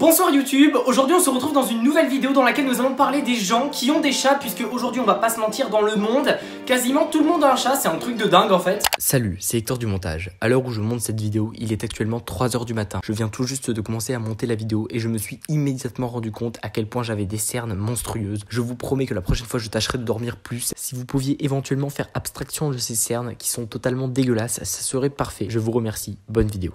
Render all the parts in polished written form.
Bonsoir YouTube, aujourd'hui on se retrouve dans une nouvelle vidéo dans laquelle nous allons parler des gens qui ont des chats, puisque aujourd'hui on va pas se mentir, dans le monde, quasiment tout le monde a un chat, c'est un truc de dingue en fait. Salut, c'est Hector du montage. À l'heure où je monte cette vidéo, il est actuellement 3 h du matin. Je viens tout juste de commencer à monter la vidéo et je me suis immédiatement rendu compte à quel point j'avais des cernes monstrueuses. Je vous promets que la prochaine fois je tâcherai de dormir plus. Si vous pouviez éventuellement faire abstraction de ces cernes qui sont totalement dégueulasses, ça serait parfait. Je vous remercie, bonne vidéo.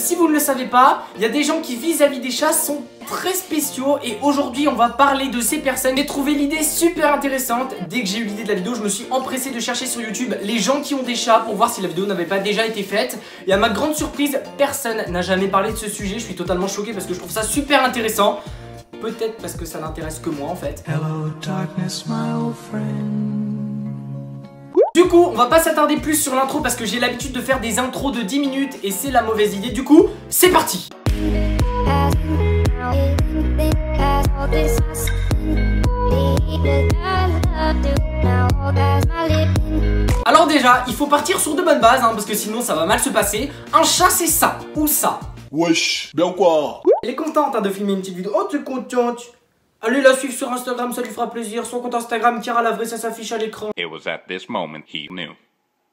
Si vous ne le savez pas, il y a des gens qui vis-à-vis des chats sont très spéciaux et aujourd'hui on va parler de ces personnes. J'ai trouvé l'idée super intéressante. Dès que j'ai eu l'idée de la vidéo, je me suis empressé de chercher sur YouTube les gens qui ont des chats pour voir si la vidéo n'avait pas déjà été faite. Et à ma grande surprise, personne n'a jamais parlé de ce sujet. Je suis totalement choqué parce que je trouve ça super intéressant. Peut-être parce que ça n'intéresse que moi en fait. Hello darkness, my old friend. Du coup, on va pas s'attarder plus sur l'intro parce que j'ai l'habitude de faire des intros de 10 minutes et c'est la mauvaise idée. Du coup, c'est parti. Alors déjà, il faut partir sur de bonnes bases parce que sinon ça va mal se passer. Un chat c'est ça ou ça. Wesh, bien quoi? Elle est contente de filmer une petite vidéo. Oh, t'es contente? Allez la suivre sur Instagram, ça lui fera plaisir. Son compte Instagram, Chiara la vraie, ça s'affiche à l'écran. It was at this moment he knew.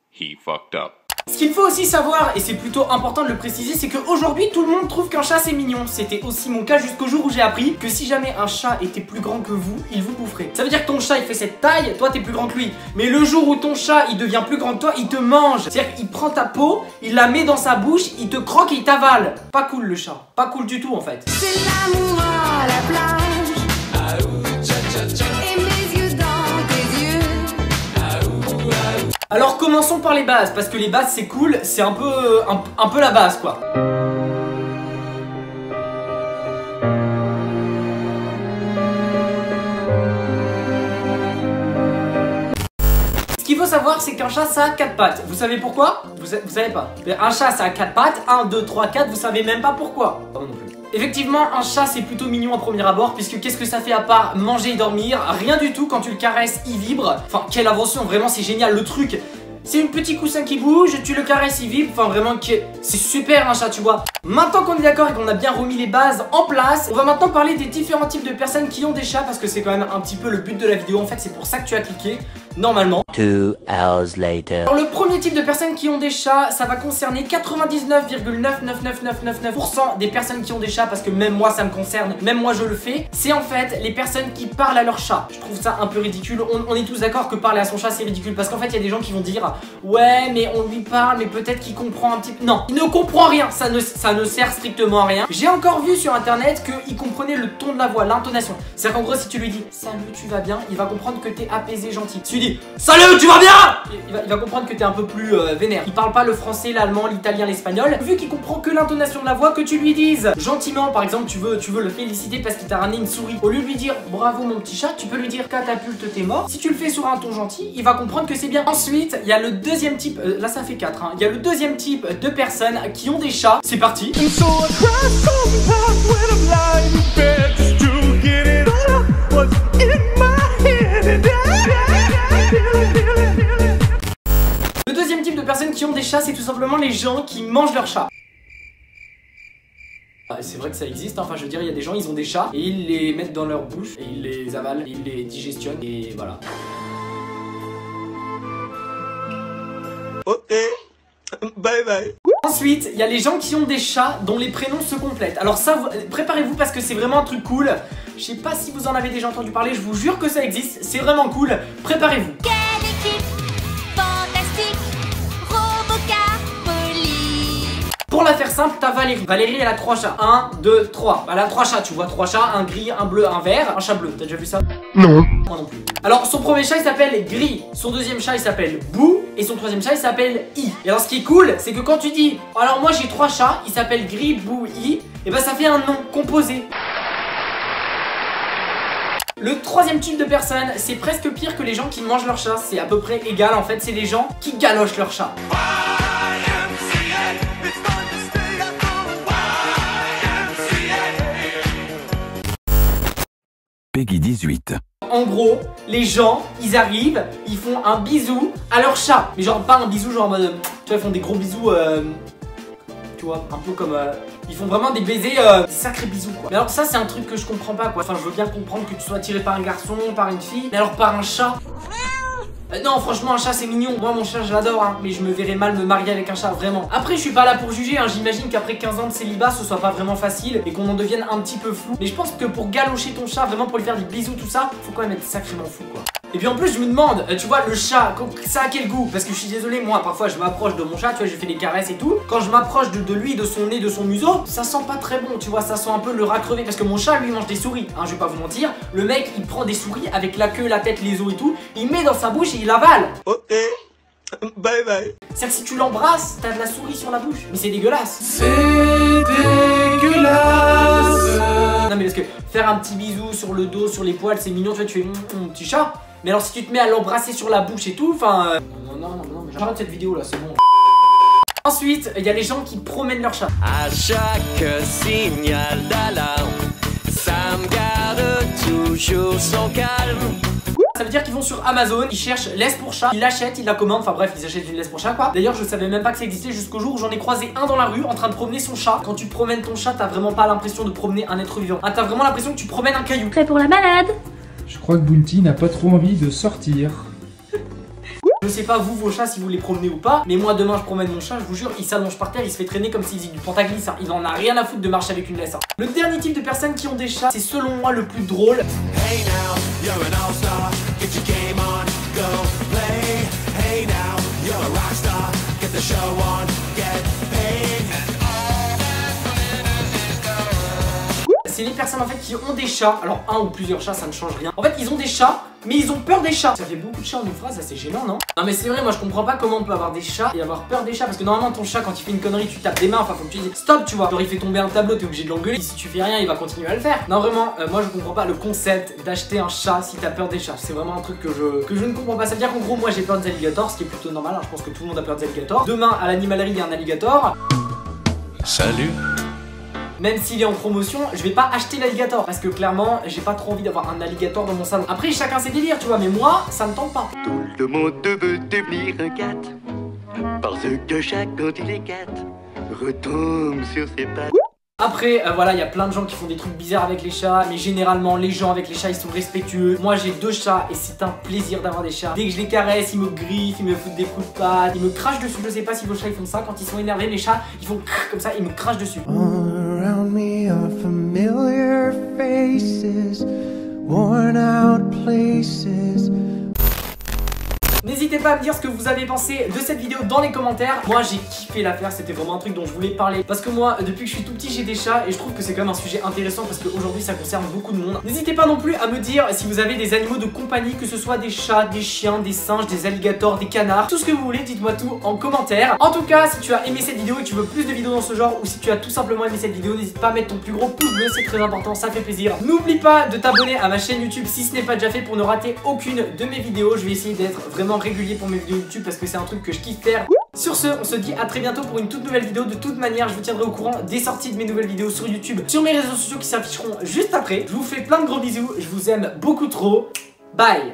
He fucked up. Ce qu'il faut aussi savoir, et c'est plutôt important de le préciser, c'est qu'aujourd'hui tout le monde trouve qu'un chat c'est mignon. C'était aussi mon cas jusqu'au jour où j'ai appris que si jamais un chat était plus grand que vous, il vous boufferait. Ça veut dire que ton chat il fait cette taille, toi t'es plus grand que lui. Mais le jour où ton chat il devient plus grand que toi, il te mange. C'est-à-dire qu'il prend ta peau, il la met dans sa bouche, il te croque et il t'avale. Pas cool le chat, pas cool du tout en fait. C'est l'amour à la plage. Et mes yeux dans tes yeux. Alors commençons par les bases, parce que les bases c'est cool, c'est un peu la base quoi. Ce qu'il faut savoir c'est qu'un chat ça a 4 pattes. Vous savez pourquoi? Vous savez pas. Un chat ça a 4 pattes, 1, 2, 3, 4, vous savez même pas pourquoi. Pas moi non plus. Effectivement, un chat c'est plutôt mignon à premier abord, puisque qu'est-ce que ça fait à part manger et dormir? Rien du tout. Quand tu le caresses, il vibre. Enfin, quelle invention, vraiment c'est génial le truc. C'est un petit coussin qui bouge, tu le caresses, il vibre. Enfin vraiment, c'est super un chat, tu vois. Maintenant qu'on est d'accord et qu'on a bien remis les bases en place, on va maintenant parler des différents types de personnes qui ont des chats, parce que c'est quand même un petit peu le but de la vidéo. En fait, c'est pour ça que tu as cliqué, normalement. 2 hours later. Alors le premier type de personnes qui ont des chats, ça va concerner 99,99999% des personnes qui ont des chats, parce que même moi ça me concerne, même moi je le fais. C'est en fait les personnes qui parlent à leur chat. Je trouve ça un peu ridicule. On est tous d'accord que parler à son chat c'est ridicule, parce qu'en fait il y a des gens qui vont dire ouais mais on lui parle mais peut-être qu'il comprend un petit peu. Non, il ne comprend rien, ça ne sert strictement à rien. J'ai encore vu sur internet qu'il comprenait le ton de la voix, l'intonation. C'est-à-dire qu'en gros si tu lui dis salut tu vas bien, il va comprendre que t'es apaisé, gentil. Si tu dis salut tu vas bien, il va comprendre que t'es un peu plus vénère. Il parle pas le français, l'allemand, l'italien, l'espagnol. Vu qu'il comprend que l'intonation de la voix, que tu lui dises gentiment, par exemple tu veux le féliciter parce qu'il t'a ramené une souris, au lieu de lui dire bravo mon petit chat, tu peux lui dire catapulte t'es mort. Si tu le fais sur un ton gentil, il va comprendre que c'est bien. Ensuite il y a le deuxième type, là ça fait 4 il y a le deuxième type de personnes qui ont des chats. C'est parti. Le deuxième type de personnes qui ont des chats, c'est tout simplement les gens qui mangent leurs chats. C'est vrai que ça existe, enfin je veux dire, il y a des gens, ils ont des chats et ils les mettent dans leur bouche et ils les avalent, ils les digestionnent et voilà. Ok, bye bye. Ensuite, il y a les gens qui ont des chats dont les prénoms se complètent. Alors ça, préparez-vous parce que c'est vraiment un truc cool. Je sais pas si vous en avez déjà entendu parler, je vous jure que ça existe, c'est vraiment cool. Préparez-vous. Quelle équipe fantastique, Robocapoli. Pour la faire simple, t'as Valérie. Valérie, elle a 3 chats. 1, 2, 3. Elle a 3 chats, tu vois, 3 chats, un gris, un bleu, un vert, un chat bleu. T'as déjà vu ça? Non. Moi non plus. Alors, son premier chat, il s'appelle Gris. Son deuxième chat, il s'appelle Bou. Et son troisième chat, il s'appelle I. Et alors, ce qui est cool, c'est que quand tu dis alors moi j'ai 3 chats, ils s'appellent Gris, Bou, I, et ben ça fait un nom composé. Le troisième type de personne, c'est presque pire que les gens qui mangent leur chat. C'est à peu près égal en fait, c'est les gens qui galochent leur chat. Peggy 18. En gros, les gens, ils arrivent, ils font un bisou à leur chat. Mais genre pas un bisou genre en mode, tu vois, ils font des gros bisous, tu vois, un peu comme... ils font vraiment des baisers, des sacrés bisous quoi. Mais alors ça c'est un truc que je comprends pas quoi. Enfin je veux bien comprendre que tu sois attiré par un garçon, par une fille. Mais alors par un chat non franchement un chat c'est mignon. Moi mon chat je l'adore hein, mais je me verrais mal me marier avec un chat vraiment. Après je suis pas là pour juger hein. J'imagine qu'après 15 ans de célibat ce soit pas vraiment facile et qu'on en devienne un petit peu flou. Mais je pense que pour galocher ton chat, vraiment pour lui faire des bisous tout ça, faut quand même être sacrément fou quoi. Et puis en plus je me demande, tu vois le chat, ça a quel goût? Parce que je suis désolé, moi parfois je m'approche de mon chat, tu vois, je fais des caresses et tout. Quand je m'approche de lui, de son nez, de son museau, ça sent pas très bon, tu vois, ça sent un peu le rat crevé. Parce que mon chat lui mange des souris, hein, je vais pas vous mentir. Le mec il prend des souris avec la queue, la tête, les os et tout, il met dans sa bouche et il avale. Ok. Bye bye. C'est-à-dire que si tu l'embrasses, t'as de la souris sur la bouche. Mais c'est dégueulasse. C'est dégueulasse. Non mais parce que faire un petit bisou sur le dos, sur les poils, c'est mignon, tu vois, tu fais mon petit chat. Mais alors si tu te mets à l'embrasser sur la bouche et tout, enfin... non, mais j'arrête cette vidéo là, c'est bon. Ensuite, il y a les gens qui promènent leur chat. À chaque signal d'alarme, ça me garde toujours son calme. Ça veut dire qu'ils vont sur Amazon, ils cherchent laisse pour chat, ils l'achètent, ils la commandent, enfin bref, ils achètent une laisse pour chat quoi. D'ailleurs, je savais même pas que ça existait jusqu'au jour où j'en ai croisé un dans la rue en train de promener son chat. Quand tu promènes ton chat, t'as vraiment pas l'impression de promener un être vivant. Ah, t'as vraiment l'impression que tu promènes un caillou. Prêt pour la balade? Je crois que Bounty n'a pas trop envie de sortir. Je sais pas vous, vos chats, si vous les promenez ou pas, mais moi demain je promène mon chat, je vous jure, il s'allonge par terre, il se fait traîner comme s'il faisait du pentaglisse, hein. Il en a rien à foutre de marcher avec une laisse. Hein. Le dernier type de personnes qui ont des chats, c'est selon moi le plus drôle. Hey now, you're an all-star. Get your game on, go play. Hey now, you're a rock star. Get the show on, get paid. C'est les personnes en fait qui ont des chats, alors un ou plusieurs chats ça ne change rien. En fait ils ont des chats mais ils ont peur des chats. Ça fait beaucoup de chats en une phrase, assez gênant non? Non mais c'est vrai, moi je comprends pas comment on peut avoir des chats et avoir peur des chats. Parce que normalement ton chat quand il fait une connerie tu tapes des mains, enfin faut que tu dises stop tu vois. Genre il fait tomber un tableau, t'es obligé de l'engueuler. Si tu fais rien il va continuer à le faire. Non vraiment, moi je comprends pas le concept d'acheter un chat si t'as peur des chats. C'est vraiment un truc que je ne comprends pas. Ça veut dire qu'en gros moi j'ai peur des alligators, ce qui est plutôt normal hein. Je pense que tout le monde a peur des alligators. Demain à l'animalerie il y a un alligator. Salut. Même s'il est en promotion, je vais pas acheter l'alligator parce que clairement, j'ai pas trop envie d'avoir un alligator dans mon salon. Après, chacun ses délires, tu vois, mais moi, ça me tente pas. Tout le monde veut devenir un cat, parce que chaque quand il est cat, retombe sur ses pattes. Après, voilà, il y a plein de gens qui font des trucs bizarres avec les chats, mais généralement, les gens avec les chats, ils sont respectueux. Moi, j'ai 2 chats et c'est un plaisir d'avoir des chats. Dès que je les caresse, ils me griffent, ils me foutent des coups de patte, ils me crachent dessus. Je sais pas si vos chats ils font ça quand ils sont énervés. Les chats, ils font comme ça, ils me crachent dessus. All around me are familiar faces, worn out places. N'hésitez pas à me dire ce que vous avez pensé de cette vidéo dans les commentaires. Moi j'ai kiffé l'affaire, c'était vraiment un truc dont je voulais parler. Parce que moi, depuis que je suis tout petit, j'ai des chats et je trouve que c'est quand même un sujet intéressant parce qu'aujourd'hui ça concerne beaucoup de monde. N'hésitez pas non plus à me dire si vous avez des animaux de compagnie, que ce soit des chats, des chiens, des singes, des alligators, des canards, tout ce que vous voulez, dites-moi tout en commentaire. En tout cas, si tu as aimé cette vidéo et que tu veux plus de vidéos dans ce genre, ou si tu as tout simplement aimé cette vidéo, n'hésite pas à mettre ton plus gros pouce bleu, c'est très important, ça fait plaisir. N'oublie pas de t'abonner à ma chaîne YouTube si ce n'est pas déjà fait pour ne rater aucune de mes vidéos. Je vais essayer d'être vraiment régulier pour mes vidéos YouTube parce que c'est un truc que je kiffe faire. Sur ce, on se dit à très bientôt pour une toute nouvelle vidéo. De toute manière, je vous tiendrai au courant des sorties de mes nouvelles vidéos sur YouTube, sur mes réseaux sociaux qui s'afficheront juste après. Je vous fais plein de gros bisous, je vous aime beaucoup trop. Bye.